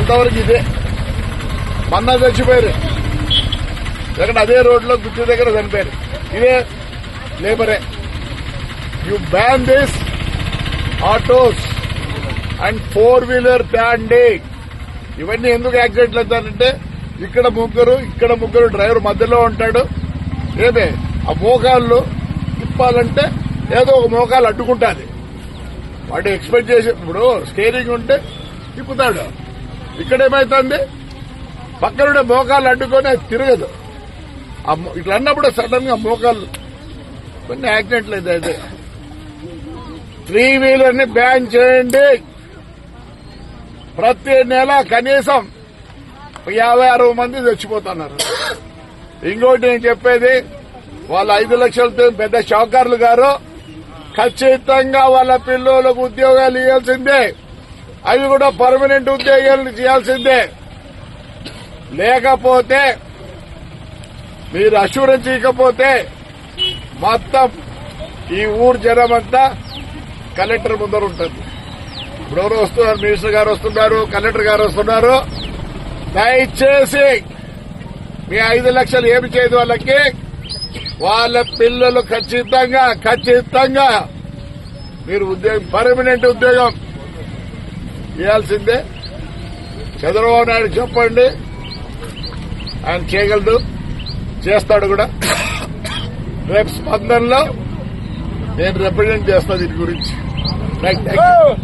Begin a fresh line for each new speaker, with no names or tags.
అంతవరకు ఇదే మొన్న చచ్చిపోయారు ఎక్కడ అదే రోడ్లో గుర్తు దగ్గర చనిపోయారు ఇదే లేబరే you ban this autos and 4-wheeler banding ఇవన్నీ ఎందుకు యాక్సిడెంట్లు అవుతారంటే ఇక్కడ ముగ్గురు డ్రైవర్ మధ్యలో ఉంటాడు ఏమే ఆ మోకాళ్ళు తిప్పాలంటే ఏదో ఒక మోకాలు అడ్డుకుంటుంది వాడు ఎక్స్పెక్ట్ చేసి ఇప్పుడు స్టీరింగ్ ఉంటే తిప్పుతాడు ఇక్కడేమైతుంది పక్కనుండే మోకాళ్ళు అడ్డుకొని అది తిరగదు ఇట్లా అన్నప్పుడు సడన్ గా మోకాళ్ళు కొన్ని యాక్సిడెంట్లు అయితే 3-wheeler ని బ్యాన్ చేయండి ప్రతి నెల కనీసం 50-60 మంది చచ్చిపోతున్నారు ఇంకోటి నేను చెప్పేది వాళ్ళ 5 లక్షలతో పెద్ద షావుకారులు గారు ఖచ్చితంగా వాళ్ళ పిల్లలకు ఉద్యోగాలు ఇవ్వాల్సిందే అవి కూడా పర్మనెంట్ ఉద్యోగాలు చేయాల్సిందే లేకపోతే మీరు అష్యూరెన్స్ ఇవ్వకపోతే మొత్తం ఈ ఊరు జనమంతా కలెక్టర్ ముందర ఉంటుంది ఇప్పుడు వస్తున్నారు మినిస్టర్ గారు వస్తున్నారు కలెక్టర్ గారు వస్తున్నారు దయచేసి మీ 5 లక్షలు ఏమి చేయదు వాళ్ళకి వాళ్ళ పిల్లలు ఖచ్చితంగా మీరు ఉద్యోగం పర్మనెంట్ ఉద్యోగం ఇవ్వాల్సిందే చంద్రబాబు నాయుడు చెప్పండి ఆయన చేయగలడు చేస్తాడు కూడా రేపు స్పందనలో నేను రిప్రజెంట్ చేస్తాను దీని గురించి రైట్